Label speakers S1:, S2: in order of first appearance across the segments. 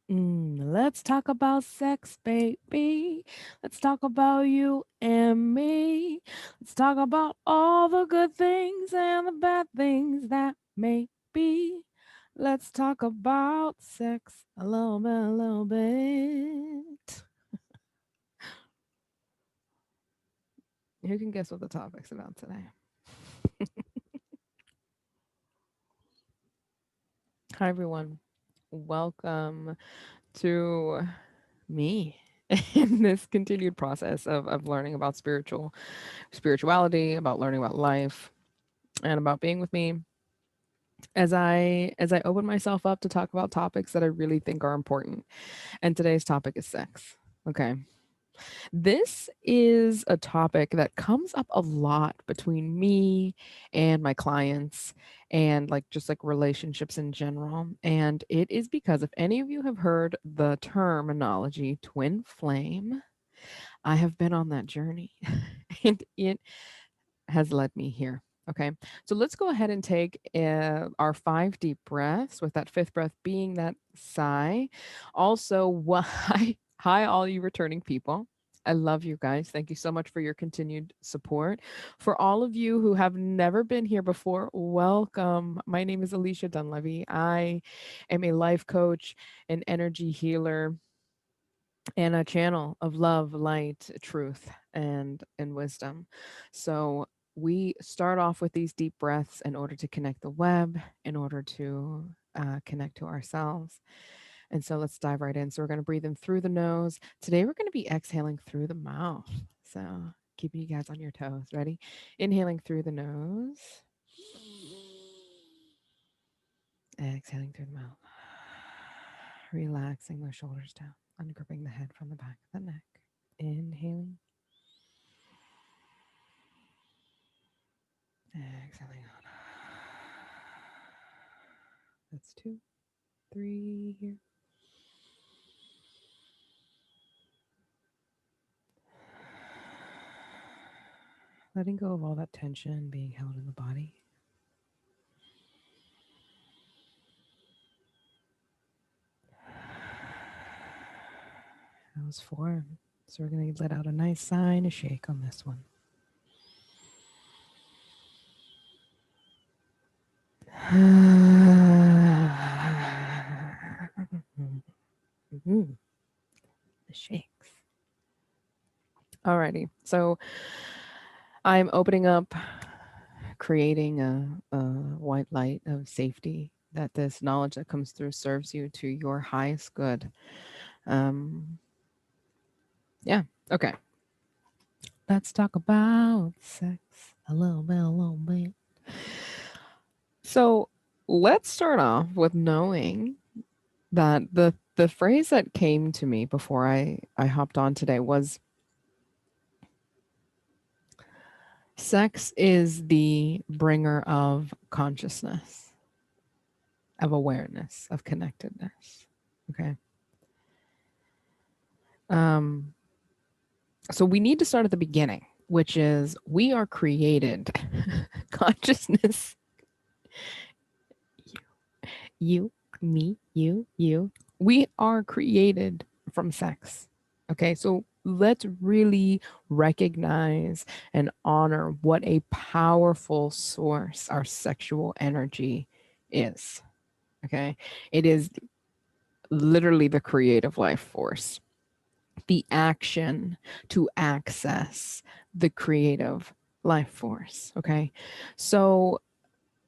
S1: Let's talk about sex, baby. Let's talk about you and me. Let's talk about all the good things and the bad things that may be. Let's talk about sex a little bit. Who can guess what the topic's about today? Hi, everyone. Welcome to me in this continued process of learning about spirituality, about learning about life, and about being with me as I open myself up to talk about topics that I really think are important. And today's topic is sex. Okay. This is a topic that comes up a lot between me and my clients and like just like relationships in general. And it is because if any of you have heard the terminology twin flame, I have been on that journey and it has led me here. Okay. So let's go ahead and take our 5 deep breaths, with that fifth breath being that sigh. Also, why, hi, all you returning people. I love you guys. Thank you so much for your continued support. For all of you who have never been here before, welcome. My name is Alicia Dunleavy. I am a life coach, an energy healer, and a channel of love, light, truth, and wisdom. So we start off with these deep breaths in order to connect the web, in order to connect to ourselves. And so let's dive right in. So we're going to breathe in through the nose. Today we're going to be exhaling through the mouth. So keeping you guys on your toes. Ready? Inhaling through the nose. Exhaling through the mouth. Relaxing the shoulders down, ungripping the head from the back of the neck. Inhaling, exhaling out. That's 2, 3 here. Letting go of all that tension being held in the body. That was 4. So we're going to let out a nice sigh and a shake on this one. The shakes. Alrighty. So I'm opening up, creating a white light of safety, that this knowledge that comes through serves you to your highest good. Um, yeah. Okay. Let's talk about sex a little bit, a little bit. So let's start off with knowing that the phrase that came to me before I hopped on today was sex is the bringer of consciousness, of awareness, of connectedness. Okay. Um, so we need to start at the beginning, which is we are created consciousness, you, me, you. We are created from sex. Okay, so let's really recognize and honor what a powerful source our sexual energy is. Okay, it is literally the creative life force, the action to access the creative life force. Okay, so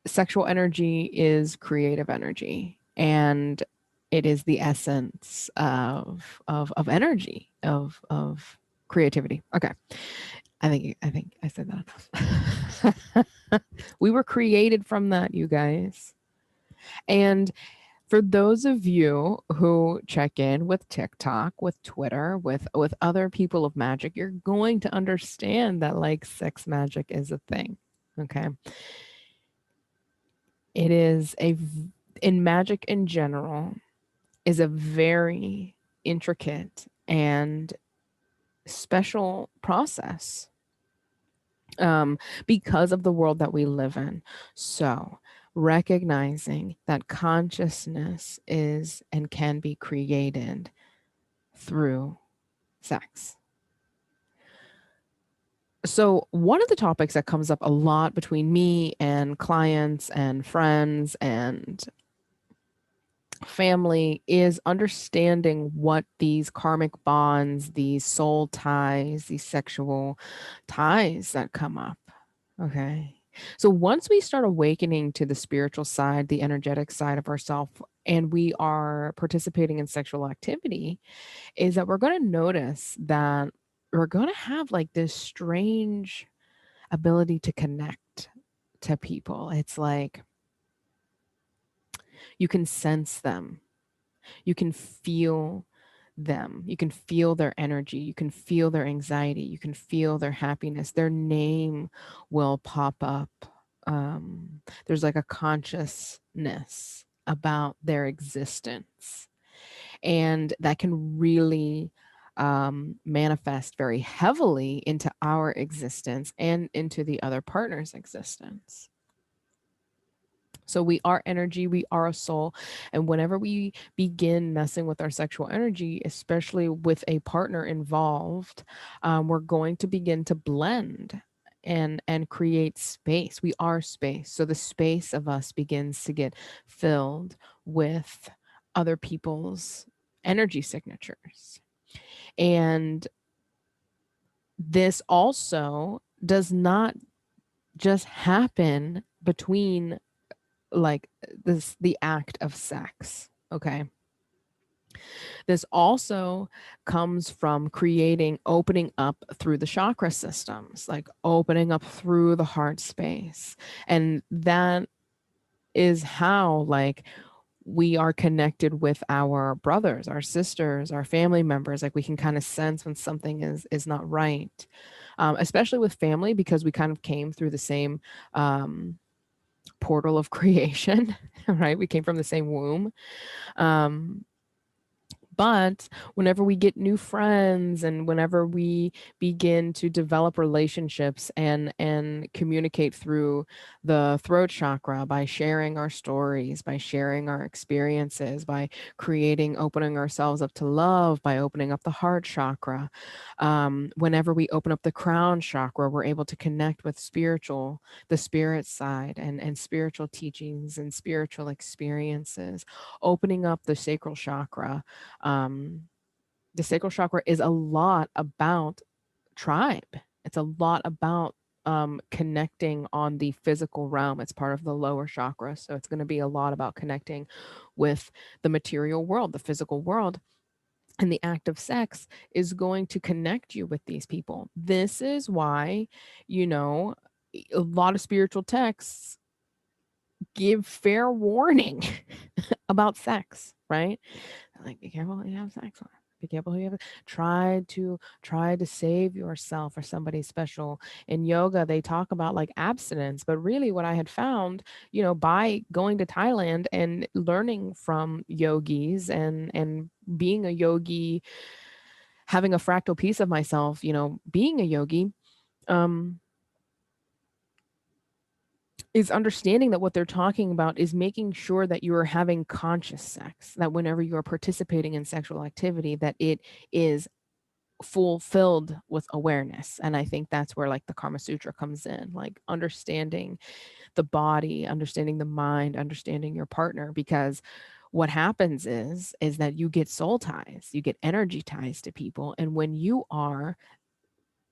S1: sexual energy is creative energy, and it is the essence of energy, of creativity. Okay. I think I said that enough. We were created from that, you guys. And for those of you who check in with TikTok, with Twitter, with other people of magic, you're going to understand that like sex magic is a thing. Okay. It is in magic in general, is a very intricate and special process, because of the world that we live in. So recognizing that consciousness is and can be created through sex. So, one of the topics that comes up a lot between me and clients and friends and family is understanding what these karmic bonds, these soul ties, these sexual ties that come up. Okay. So once we start awakening to the spiritual side, the energetic side of ourself, and we are participating in sexual activity, is that we're going to notice that we're going to have like this strange ability to connect to people. It's like you can sense them, you can feel them, you can feel their energy, you can feel their anxiety, you can feel their happiness. Their name will pop up. There's like a consciousness about their existence, and that can really manifest very heavily into our existence and into the other partner's existence. So we are energy, we are a soul. And whenever we begin messing with our sexual energy, especially with a partner involved, we're going to begin to blend and create space. We are space. So the space of us begins to get filled with other people's energy signatures. And this also does not just happen between like the act of sex. Okay. This also comes from creating opening up through the chakra systems, like opening up through the heart space. And that is how like we are connected with our brothers, our sisters, our family members. Like we can kind of sense when something is not right, especially with family, because we kind of came through the same portal of creation, right? We came from the same womb. Um, but whenever we get new friends and whenever we begin to develop relationships and communicate through the throat chakra by sharing our stories, by sharing our experiences, by creating, opening ourselves up to love, by opening up the heart chakra, whenever we open up the crown chakra, we're able to connect with the spirit side and spiritual teachings and spiritual experiences, opening up the sacral chakra. um, the sacral chakra is a lot about tribe. It's a lot about connecting on the physical realm. It's part of the lower chakra. So it's going to be a lot about connecting with the material world, the physical world. And the act of sex is going to connect you with these people. This is why, you know, a lot of spiritual texts give fair warning about sex, right? Like, be careful who you have sex with. Be careful who you have. Try to save yourself or somebody special. In yoga, they talk about like abstinence, but really, what I had found, by going to Thailand and learning from yogis and being a yogi, having a fractal piece of myself, being a yogi, um, is understanding that what they're talking about is making sure that you are having conscious sex, that whenever you are participating in sexual activity, that it is fulfilled with awareness. And I think that's where like the Karma Sutra comes in, like understanding the body, understanding the mind, understanding your partner, because what happens is that you get soul ties, you get energy ties to people. And when you are,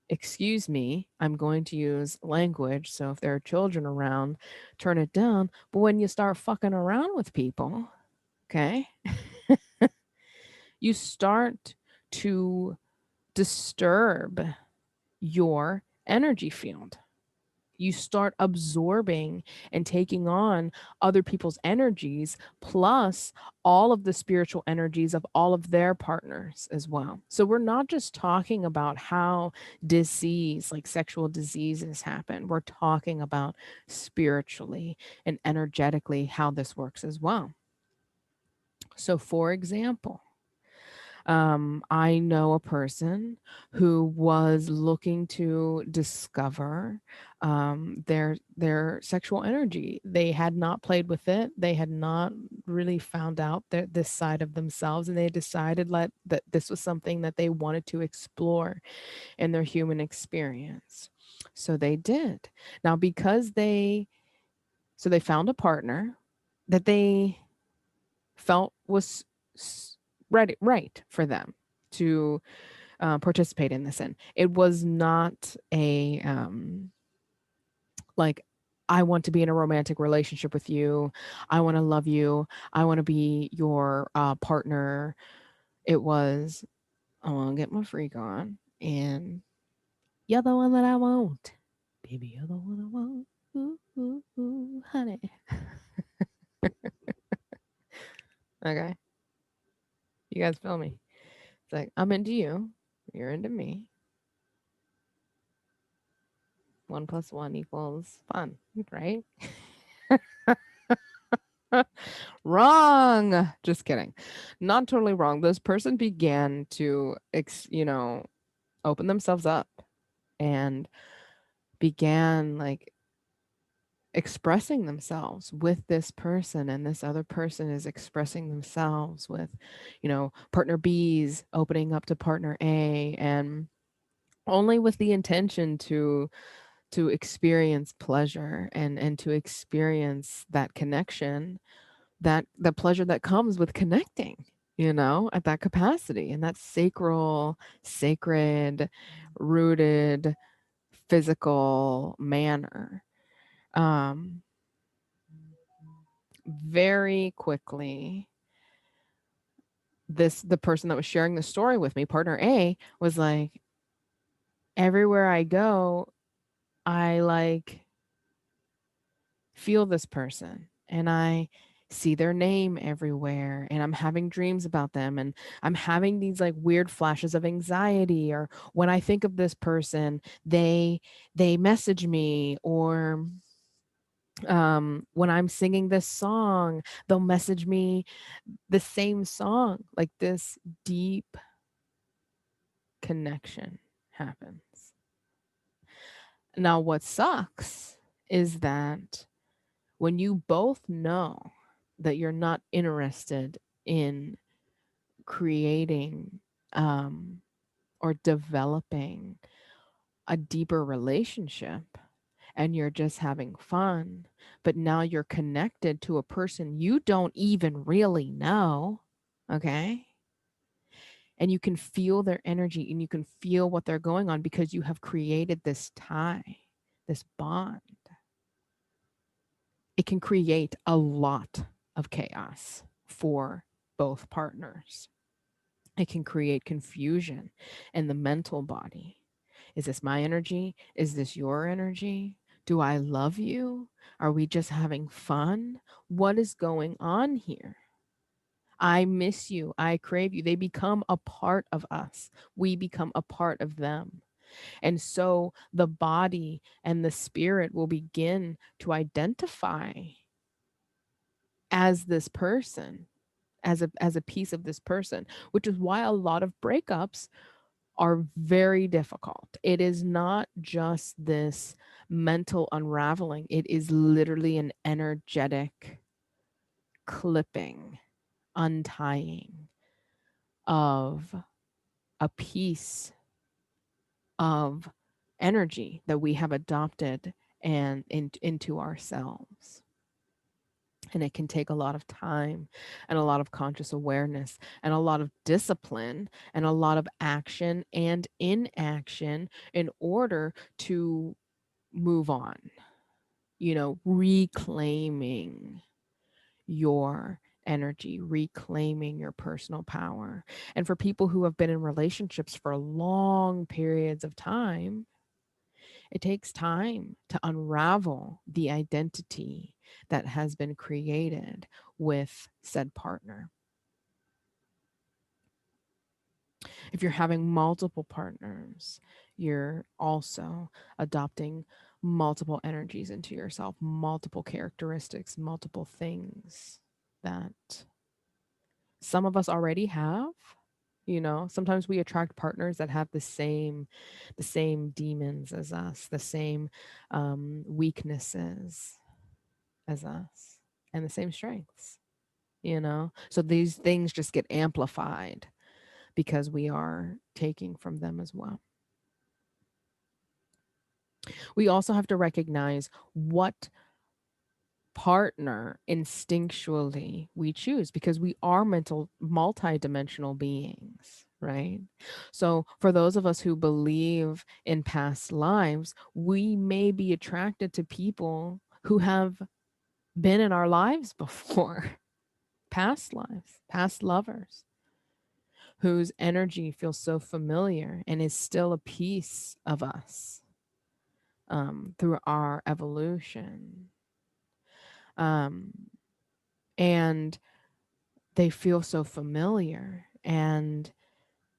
S1: excuse me, I'm going to use language. So if there are children around, turn it down. But when you start fucking around with people, okay, you start to disturb your energy field. You start absorbing and taking on other people's energies, plus all of the spiritual energies of all of their partners as well. So we're not just talking about how disease, like sexual diseases, happen. We're talking about spiritually and energetically how this works as well. So, for example, I know a person who was looking to discover their sexual energy. They had not played with it. They had not really found out this side of themselves, and they decided that this was something that they wanted to explore in their human experience. So they did. Now, they found a partner that they felt was right for them to participate in this in. It was not a like, I want to be in a romantic relationship with you. I want to love you. I want to be your partner. It was, I want to get my freak on, and you're the one that I want, baby. You're the one I want. Ooh, ooh, ooh, honey. Okay, you guys feel me? It's like, I'm into you. You're into me. 1 + 1 = fun, right? Wrong. Just kidding. Not totally wrong. This person began to, open themselves up and began like expressing themselves with this person, and this other person is expressing themselves with, partner B's opening up to partner A, and only with the intention to experience pleasure and to experience that connection, that the pleasure that comes with connecting, at that capacity, and that sacred, rooted, physical manner. um Very quickly, the person that was sharing the story with me, partner A, was like, everywhere I go, I like feel this person, and I see their name everywhere, and I'm having dreams about them, and I'm having these like weird flashes of anxiety, or when I think of this person, they message me, or when I'm singing this song, they'll message me the same song. Like, this deep connection happens. Now, what sucks is that when you both know that you're not interested in creating um, or developing a deeper relationship, and you're just having fun, but now you're connected to a person you don't even really know, okay? And you can feel their energy, and you can feel what they're going on because you have created this tie, this bond. It can create a lot of chaos for both partners. It can create confusion in the mental body. Is this my energy? Is this your energy? Do I love you? Are we just having fun? What is going on here? I miss you. I crave you. They become a part of us. We become a part of them. And so the body and the spirit will begin to identify as this person, as a piece of this person, which is why a lot of breakups are very difficult. It is not just this mental unraveling, it is literally an energetic clipping, untying of a piece of energy that we have adopted and into ourselves. And it can take a lot of time and a lot of conscious awareness and a lot of discipline and a lot of action and inaction in order to move on, reclaiming your energy, reclaiming your personal power. And for people who have been in relationships for long periods of time, it takes time to unravel the identity that has been created with said partner. If you're having multiple partners, you're also adopting multiple energies into yourself, multiple characteristics, multiple things that some of us already have, You know, sometimes we attract partners that have the same demons as us, the same weaknesses as us, and the same strengths, you know? So these things just get amplified because we are taking from them as well. We also have to recognize what partner instinctually we choose because we are mental multidimensional beings, right? So for those of us who believe in past lives, we may be attracted to people who have been in our lives before. Past lives, past lovers whose energy feels so familiar and is still a piece of us through our evolution. Um, and they feel so familiar, and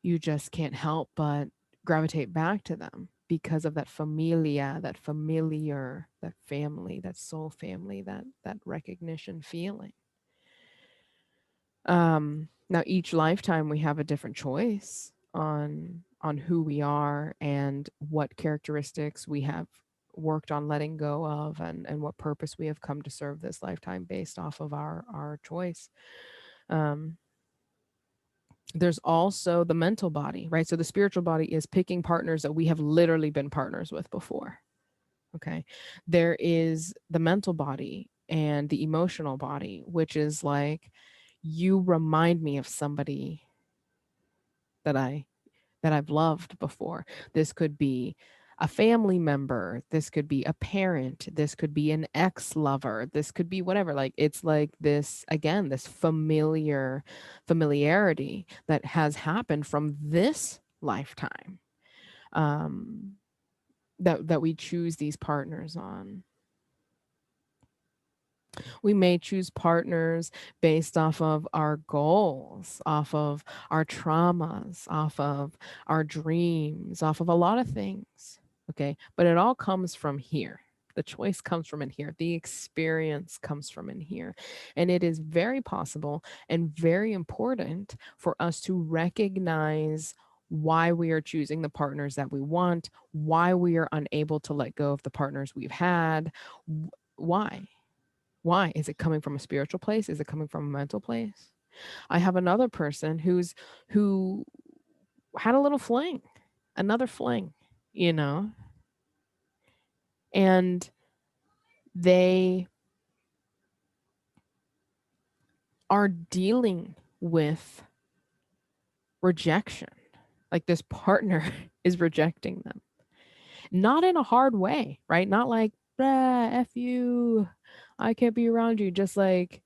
S1: you just can't help but gravitate back to them because of that familia, that familiar, that family, that soul family, that recognition feeling. Now each lifetime we have a different choice on who we are and what characteristics we have worked on letting go of, and what purpose we have come to serve this lifetime based off of our choice. um there's also the mental body, right? So the spiritual body is picking partners that we have literally been partners with before. Okay. There is the mental body and the emotional body, which is like, you remind me of somebody that I've loved before. This could be a family member, this could be a parent, this could be an ex-lover, this could be whatever. Like, it's like this, again, this familiarity that has happened from this lifetime, um that we choose these partners on. We may choose partners based off of our goals, off of our traumas, off of our dreams, off of a lot of things. Okay. But it all comes from here. The choice comes from in here. The experience comes from in here. And it is very possible and very important for us to recognize why we are choosing the partners that we want, why we are unable to let go of the partners we've had. Why? Why? Is it coming from a spiritual place? Is it coming from a mental place? I have another person who had a little fling, another fling, you know, and they are dealing with rejection. Like, this partner is rejecting them. Not in a hard way, right? Not like, F you, I can't be around you. Just like,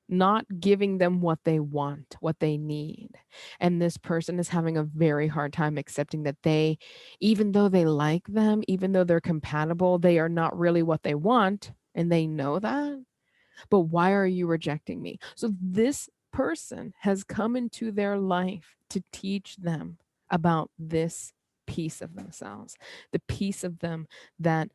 S1: not giving them what they want, what they need. And this person is having a very hard time accepting that they, even though they like them, even though they're compatible, they are not really what they want. And they know that. But why are you rejecting me? So this person has come into their life to teach them about this piece of themselves, the piece of them that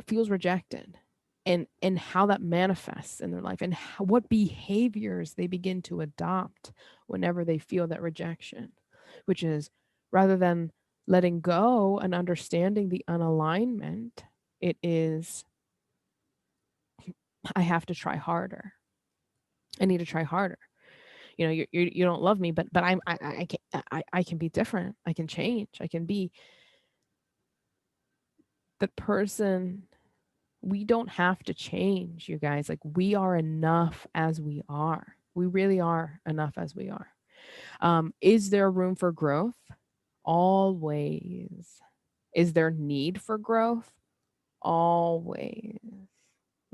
S1: feels rejected, and how that manifests in their life, and what behaviors they begin to adopt whenever they feel that rejection, which is, rather than letting go and understanding the unalignment, it is, I have to try harder. I need to try harder. You know, you don't love me, but I can be different. I can change. I can be the person. We don't have to change, you guys. Like, we are enough as we are. We really are enough as we are. Is there room for growth? Always. Is there need for growth? Always.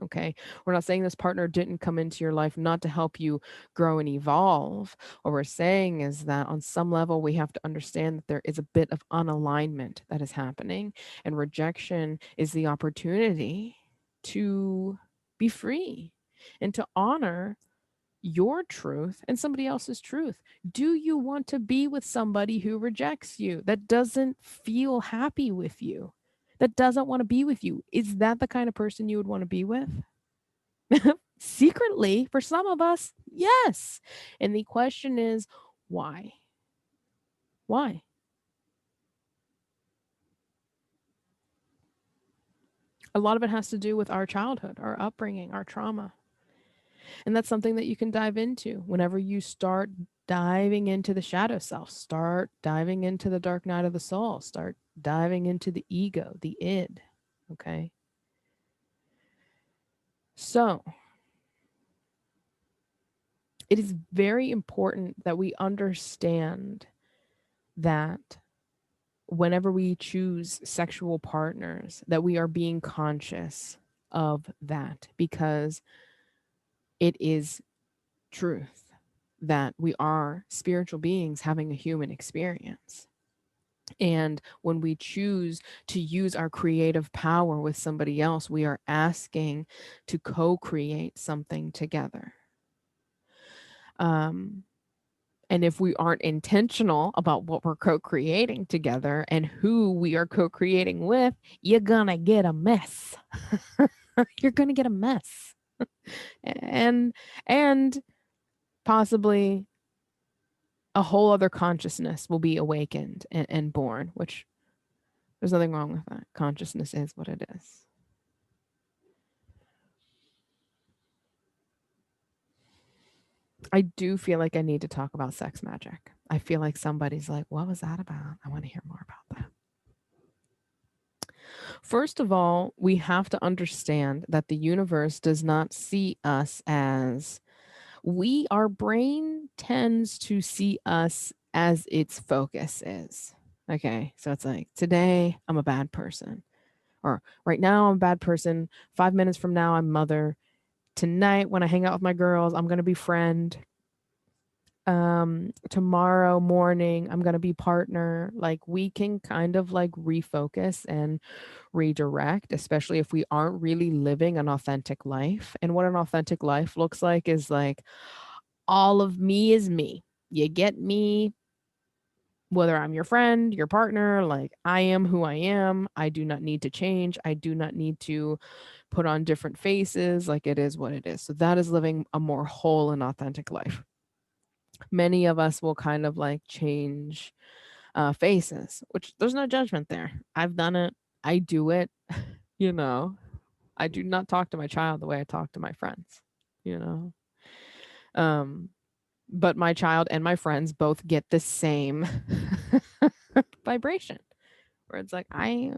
S1: Okay. We're not saying this partner didn't come into your life not to help you grow and evolve. What we're saying is that on some level, we have to understand that there is a bit of unalignment that is happening, and rejection is the opportunity to be free and to honor your truth and somebody else's truth. Do you want to be with somebody who rejects you, that doesn't feel happy with you, that doesn't want to be with you? Is that the kind of person you would want to be with? Secretly, for some of us, yes. And the question is, why? Why? A lot of it has to do with our childhood, our upbringing, our trauma. And that's something that you can dive into whenever you start diving into the shadow self, start diving into the dark night of the soul, start diving into the ego, the id. Okay. So it is very important that we understand that whenever we choose sexual partners, that we are being conscious of that, because it is truth that we are spiritual beings having a human experience. And when we choose to use our creative power with somebody else, we are asking to co create something together. Um, and if we aren't intentional about what we're co creating together and who we are co creating with, you're going to get a mess. You're going to get a mess. and, and possibly a whole other consciousness will be awakened and born, which there's nothing wrong with that. Consciousness is what it is. I do feel like I need to talk about sex magic. I feel like somebody's like, what was that about? I want to hear more about that. First of all, we have to understand that the universe does not see us as our brain tends to see us as its focus is. Okay. So it's like, today I'm a bad person, or right now I'm a bad person. 5 minutes from now, I'm mother. Tonight, when I hang out with my girls, I'm going to be friend. Tomorrow morning, I'm going to be partner. Like, we can kind of like refocus and redirect, especially if we aren't really living an authentic life. And what an authentic life looks like is like, all of me is me. You get me, whether I'm your friend, your partner, like, I am who I am. I do not need to change. I do not need to put on different faces. Like, it is what it is. So that is living a more whole and authentic life. Many of us will kind of like change faces, which there's no judgment there. I've done it. I do it. you know, I do not talk to my child the way I talk to my friends, you know. Um, but my child and my friends both get the same vibration, where it's like, I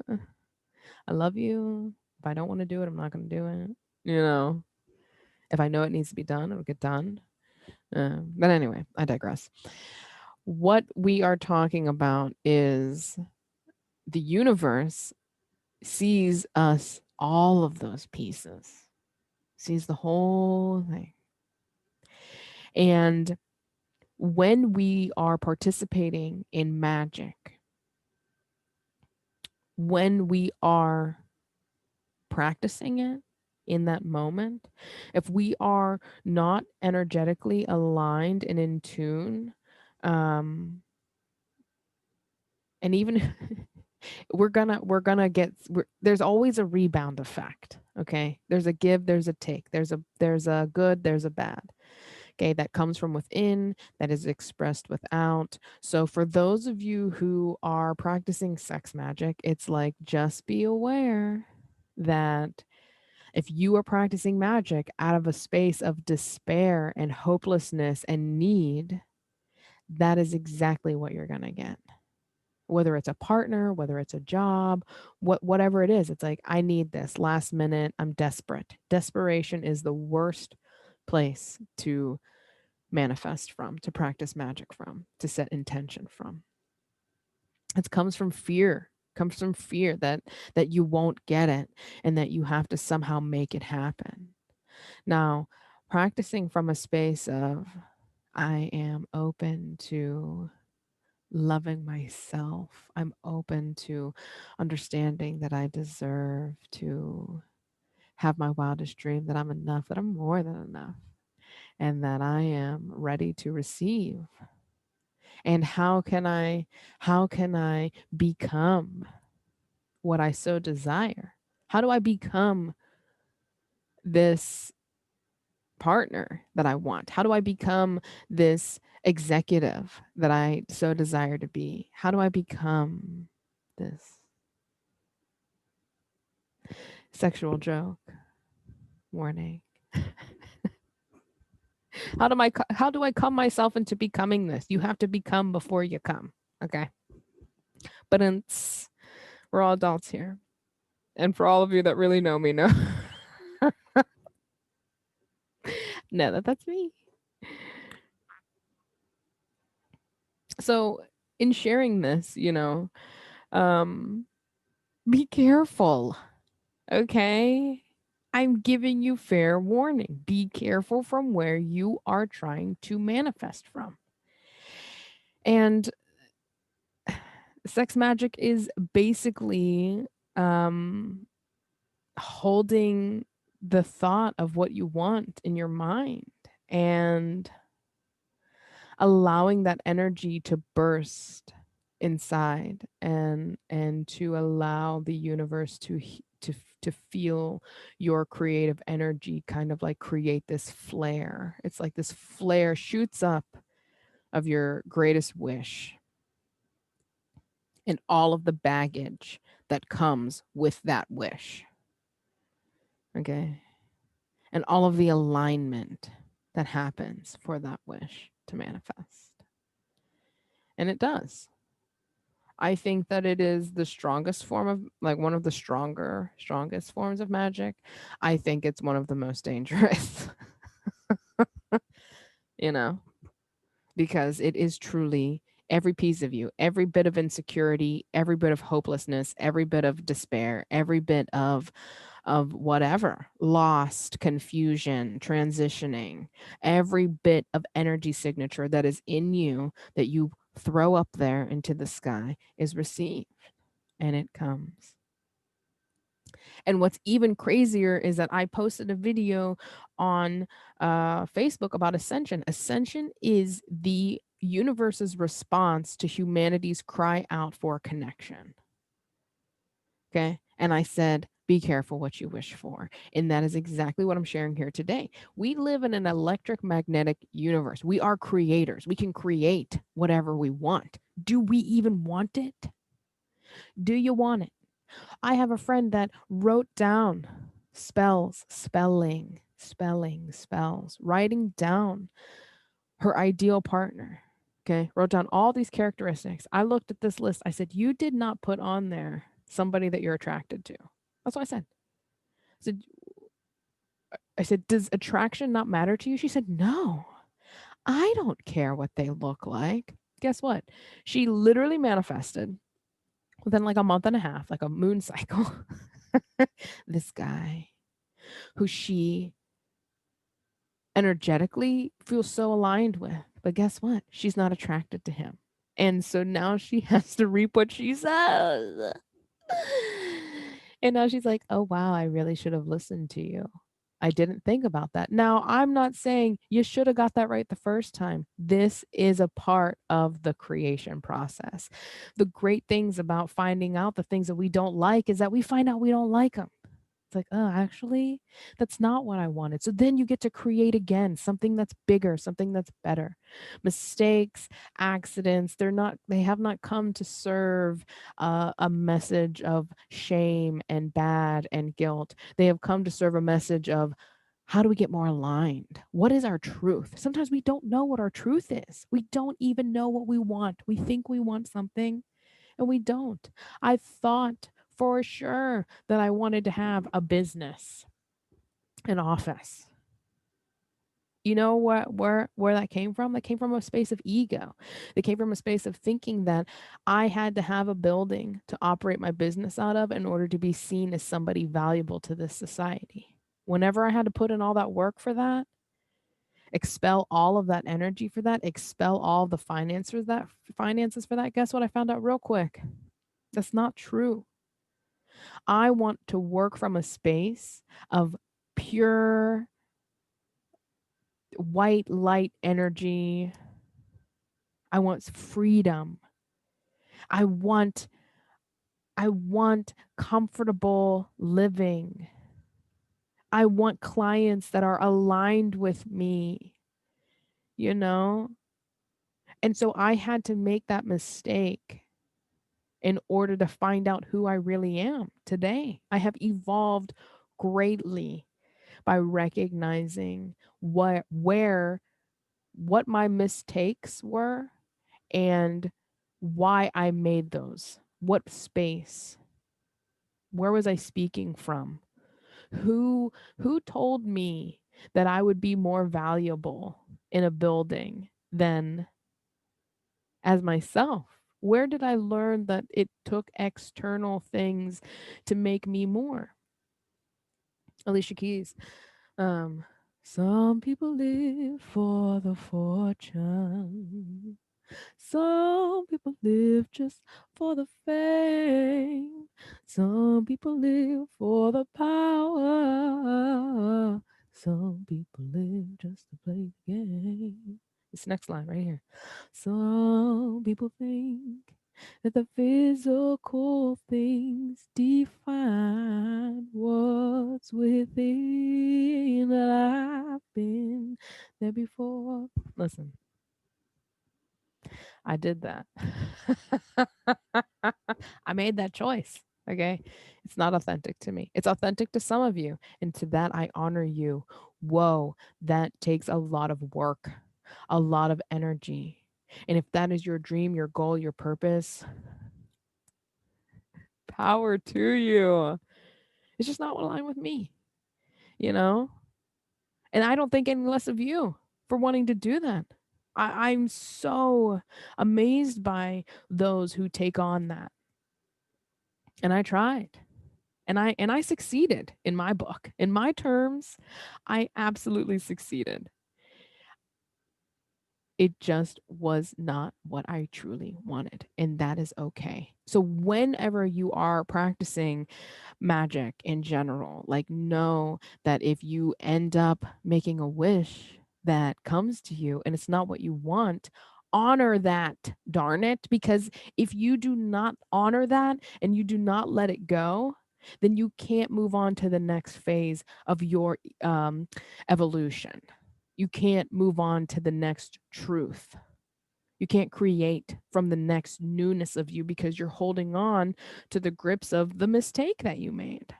S1: love you. If I don't want to do it, I'm not going to do it. You know, if I know it needs to be done, it'll get done. But anyway, I digress. What we are talking about is the universe sees us, all of those pieces, sees the whole thing. And when we are participating in magic, when we are practicing it in that moment, if we are not energetically aligned and in tune, and even there's always a rebound effect. Okay, there's a give, there's a take, there's a good, there's a bad. Okay, that comes from within, that is expressed without. So for those of you who are practicing sex magic, it's like, just be aware that if you are practicing magic out of a space of despair and hopelessness and need, that is exactly what you're going to get. Whether it's a partner, whether it's a job, whatever it is, it's like, I need this last minute. I'm desperate. Desperation is the worst place to manifest from, to practice magic from, to set intention from. It comes from fear that you won't get it and that you have to somehow make it happen. Now, practicing from a space of, I am open to loving myself. I'm open to understanding that I deserve to have my wildest dream, that I'm enough, that I'm more than enough, and that I am ready to receive. And how can I become what I so desire? How do I become this partner that I want? How do I become this executive that I so desire to be? How do I become this sexual joke? Warning. How do I come myself into becoming this? You have to become before you come. Okay. But we're all adults here. And for all of you that really know me, know that's me. So in sharing this, be careful. Okay. I'm giving you fair warning. Be careful from where you are trying to manifest from. And sex magic is basically holding the thought of what you want in your mind and allowing that energy to burst inside and to allow the universe to feel your creative energy kind of like create this flare. It's like this flare shoots up of your greatest wish and all of the baggage that comes with that wish. Okay. And all of the alignment that happens for that wish to manifest. And it does. I think that it is the strongest form of, like, one of the strongest forms of magic. I think it's one of the most dangerous, you know, because it is truly every piece of you, every bit of insecurity, every bit of hopelessness, every bit of despair, every bit of whatever, lost, confusion, transitioning, every bit of energy signature that is in you that you throw up there into the sky is received, and it comes. And what's even crazier is that I posted a video on Facebook about ascension. Ascension is the universe's response to humanity's cry out for connection. Okay. And I said, be careful what you wish for. And that is exactly what I'm sharing here today. We live in an electric magnetic universe. We are creators. We can create whatever we want. Do we even want it? Do you want it? I have a friend that wrote down spells, spells, writing down her ideal partner. Okay. Wrote down all these characteristics. I looked at this list. I said, you did not put on there somebody that you're attracted to. That's what I said. I said, does attraction not matter to you? She said, no, I don't care what they look like. Guess what? She literally manifested within like a month and a half, like a moon cycle, this guy who she energetically feels so aligned with. But guess what? She's not attracted to him. And so now she has to reap what she says. And now she's like, oh, wow, I really should have listened to you. I didn't think about that. Now, I'm not saying you should have got that right the first time. This is a part of the creation process. The great things about finding out the things that we don't like is that we find out we don't like them. It's like, oh, actually, that's not what I wanted. So then you get to create again something that's bigger, something that's better. Mistakes, accidents, they have not come to serve a message of shame and bad and guilt. They have come to serve a message of how do we get more aligned? What is our truth? Sometimes we don't know what our truth is. We don't even know what we want. We think we want something and we don't. I thought for sure that I wanted to have a business, an office. You know what where that came from? That came from a space of ego. It came from a space of thinking that I had to have a building to operate my business out of in order to be seen as somebody valuable to this society. Whenever I had to put in all that work for that, expel all of that energy for that, expel all the finances for that, guess what I found out real quick? That's not true. I want to work from a space of pure white light energy. I want freedom. I want comfortable living. I want clients that are aligned with me, you know? And so I had to make that mistake in order to find out who I really am today. I have evolved greatly by recognizing what my mistakes were and why I made those. What space? Where was I speaking from? Who told me that I would be more valuable in a building than as myself? Where did I learn that it took external things to make me more? Alicia Keys. Um, some people live for the fortune. Some people live just for the fame. Some people live for the power. Some people live just to play the game. This next line right here. Some people think that the physical things define what's within. That I've been there before. Listen, I did that. I made that choice. Okay. It's not authentic to me. It's authentic to some of you. And to that, I honor you. Whoa, that takes a lot of work, a lot of energy. And if that is your dream, your goal, your purpose, power to you. It's just not aligned with me, you know? And I don't think any less of you for wanting to do that. I'm so amazed by those who take on that. And I tried. And I succeeded in my book. In my terms, I absolutely succeeded. It just was not what I truly wanted. And that is okay. So, whenever you are practicing magic in general, like, know that if you end up making a wish that comes to you and it's not what you want, honor that, darn it. Because if you do not honor that and you do not let it go, then you can't move on to the next phase of your evolution. You can't move on to the next truth. You can't create from the next newness of you because you're holding on to the grips of the mistake that you made.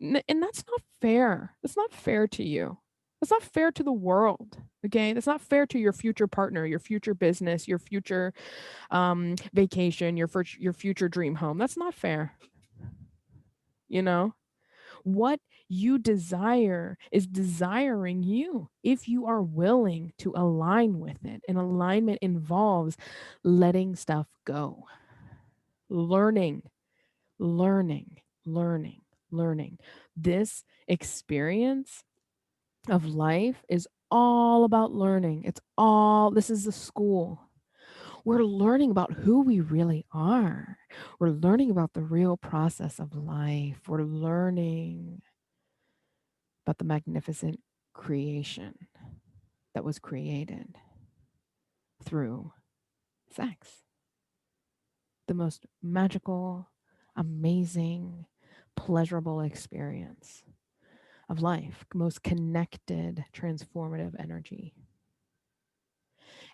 S1: And that's not fair. That's not fair to you. That's not fair to the world. Okay. That's not fair to your future partner, your future business, your future vacation, your future dream home. That's not fair. You know? What you desire is desiring you if you are willing to align with it. And alignment involves letting stuff go, learning, learning, learning, learning. This experience of life is all about learning. This is the school. We're learning about who we really are. We're learning about the real process of life. We're learning but the magnificent creation that was created through sex. The most magical, amazing, pleasurable experience of life, most connected, transformative energy.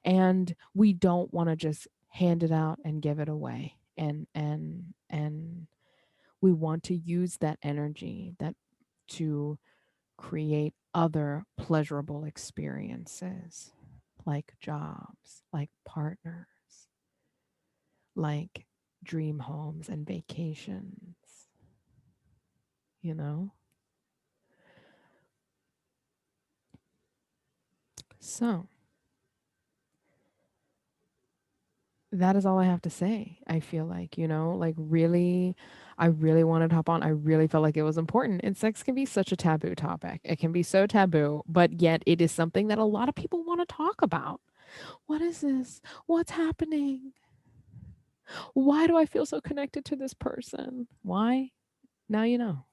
S1: And we don't want to just hand it out and give it away. And we want to use that energy that to create other pleasurable experiences like jobs, like partners, like dream homes and vacations, you know? So that is all I have to say. I feel like, like really, I really wanted to hop on. I really felt like it was important. And sex can be such a taboo topic. It can be so taboo, but yet it is something that a lot of people want to talk about. What is this? What's happening? Why do I feel so connected to this person? Why? Now you know.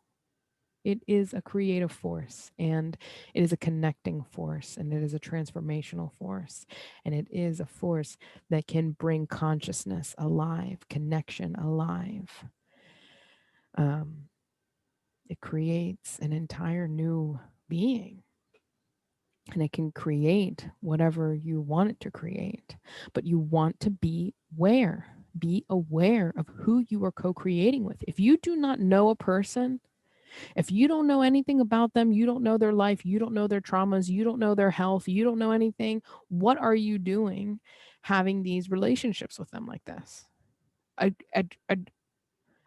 S1: It is a creative force and it is a connecting force and it is a transformational force. And it is a force that can bring consciousness alive, connection alive. Um, it creates an entire new being, and it can create whatever you want it to create. But you want to be aware of who you are co-creating with. If you do not know a person, if you don't know anything about them, you don't know their life, you don't know their traumas, you don't know their health, you don't know anything, what are you doing having these relationships with them like this?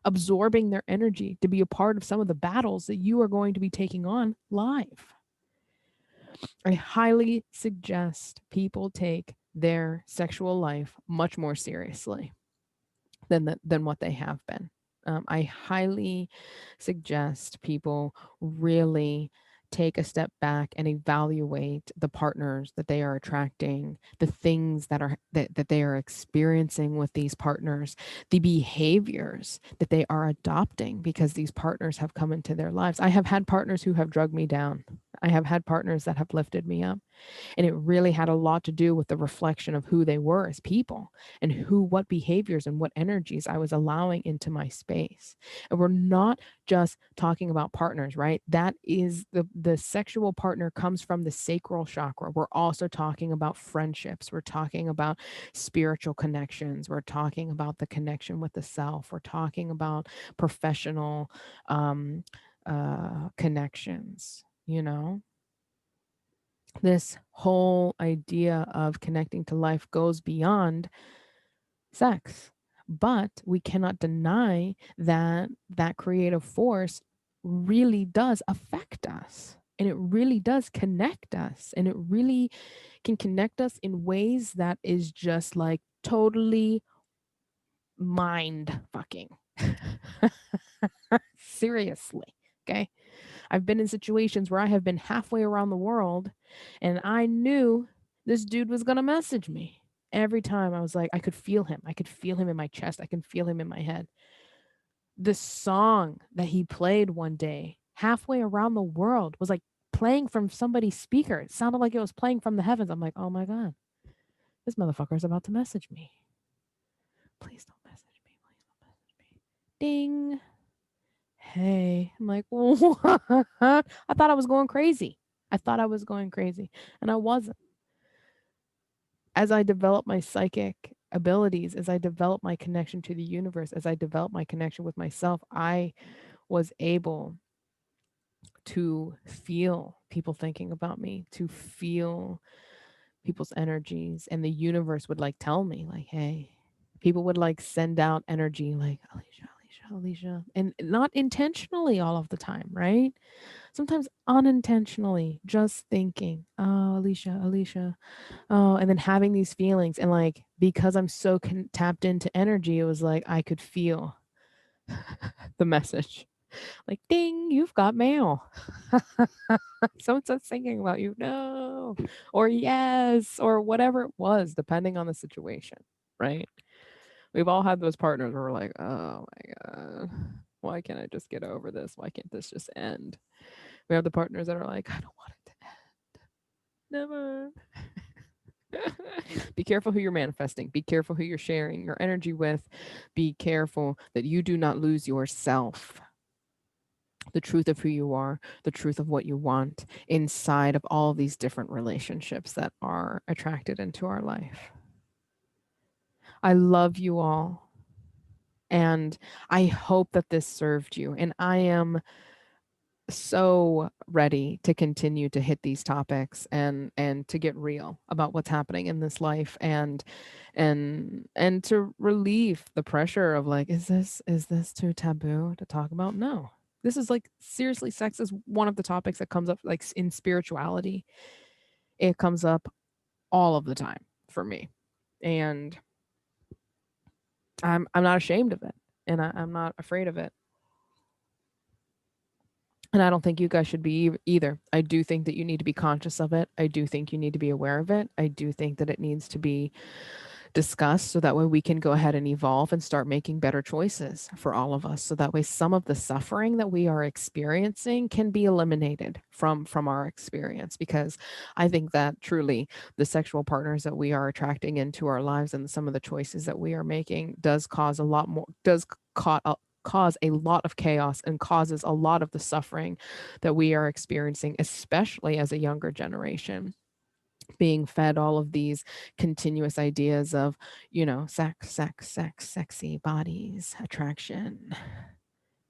S1: Absorbing their energy to be a part of some of the battles that you are going to be taking on live. I highly suggest people take their sexual life much more seriously than what they have been. I highly suggest people really take a step back and evaluate the partners that they are attracting, the things that they are experiencing with these partners, the behaviors that they are adopting because these partners have come into their lives. I have had partners who have drugged me down. I have had partners that have lifted me up. And it really had a lot to do with the reflection of who they were as people and what behaviors and what energies I was allowing into my space. And we're not just talking about partners, right? That is the sexual partner comes from the sacral chakra. We're also talking about friendships. We're talking about spiritual connections. We're talking about the connection with the self. We're talking about professional connections, you know? This whole idea of connecting to life goes beyond sex. But we cannot deny that that creative force really does affect us, and it really does connect us, and it really can connect us in ways that is just like totally mind fucking. Seriously. Okay. I've been in situations where I have been halfway around the world and I knew this dude was going to message me. Every time I was like, I could feel him. I could feel him in my chest. I can feel him in my head. The song that he played one day, halfway around the world, was like playing from somebody's speaker. It sounded like it was playing from the heavens. I'm like, oh my God, this motherfucker is about to message me. Please don't message me. Please don't message me. Ding. Hey, I'm like, what? I thought I was going crazy. I thought I was going crazy, and I wasn't. As I developed my psychic abilities, as I developed my connection to the universe, as I developed my connection with myself, I was able to feel people thinking about me, to feel people's energies, and the universe would like tell me, like, hey, people would like send out energy, like, Alicia, Alicia, Alicia, and not intentionally all of the time, right? Sometimes unintentionally, just thinking, oh, Alicia, Alicia, oh, and then having these feelings. And like, because I'm so tapped into energy, it was like I could feel the message like, ding, you've got mail. Someone's thinking about you. No, or yes, or whatever it was, depending on the situation, right? We've all had those partners where we're like, oh my God, why can't I just get over this? Why can't this just end? We have the partners that are like, I don't want it to end. Never. Be careful who you're manifesting. Be careful who you're sharing your energy with. Be careful that you do not lose yourself, the truth of who you are, the truth of what you want inside of all these different relationships that are attracted into our life. I love you all. And I hope that this served you. And I am so ready to continue to hit these topics and to get real about what's happening in this life and to relieve the pressure of like, is this too taboo to talk about? No, this is like, seriously, sex is one of the topics that comes up like in spirituality. It comes up all of the time for me, and I'm not ashamed of it, and I'm not afraid of it. And I don't think you guys should be either. I do think that you need to be conscious of it. I do think you need to be aware of it. I do think that it needs to be discussed so that way we can go ahead and evolve and start making better choices for all of us. So that way some of the suffering that we are experiencing can be eliminated from our experience, because I think that truly the sexual partners that we are attracting into our lives and some of the choices that we are making does cause a lot more, does cause a lot of chaos and causes a lot of the suffering that we are experiencing, especially as a younger generation, being fed all of these continuous ideas of, sex, sex, sex, sexy bodies, attraction,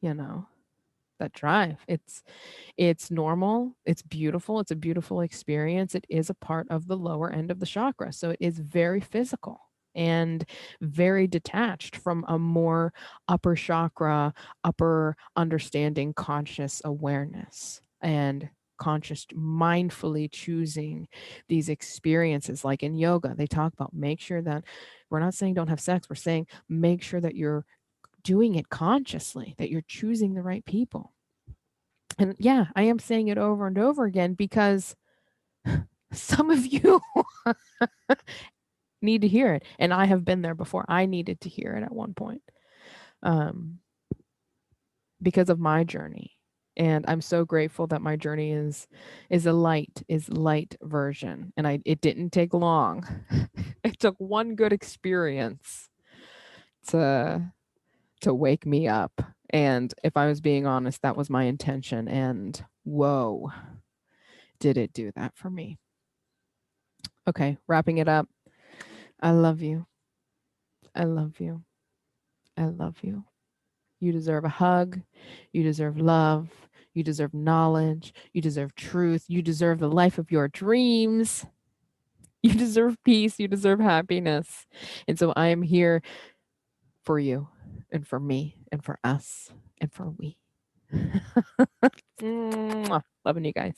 S1: you know, that drive. It's normal, it's beautiful, it's a beautiful experience. It is a part of the lower end of the chakra. So it is very physical and very detached from a more upper chakra, upper understanding, conscious awareness, and conscious mindfully choosing these experiences. Like in yoga, they talk about make sure that we're not saying don't have sex, we're saying make sure that you're doing it consciously, that you're choosing the right people. And yeah, I am saying it over and over again because some of you need to hear it. And I have been there before. I needed to hear it at one point, um, because of my journey. And I'm so grateful that my journey is light version. And it didn't take long. It took one good experience to wake me up. And if I was being honest, that was my intention. And whoa, did it do that for me. Okay, wrapping it up. I love you. I love you. I love you. You deserve a hug. You deserve love. You deserve knowledge. You deserve truth. You deserve the life of your dreams. You deserve peace. You deserve happiness. And so I am here for you and for me and for us and for we. Mwah. Loving you guys.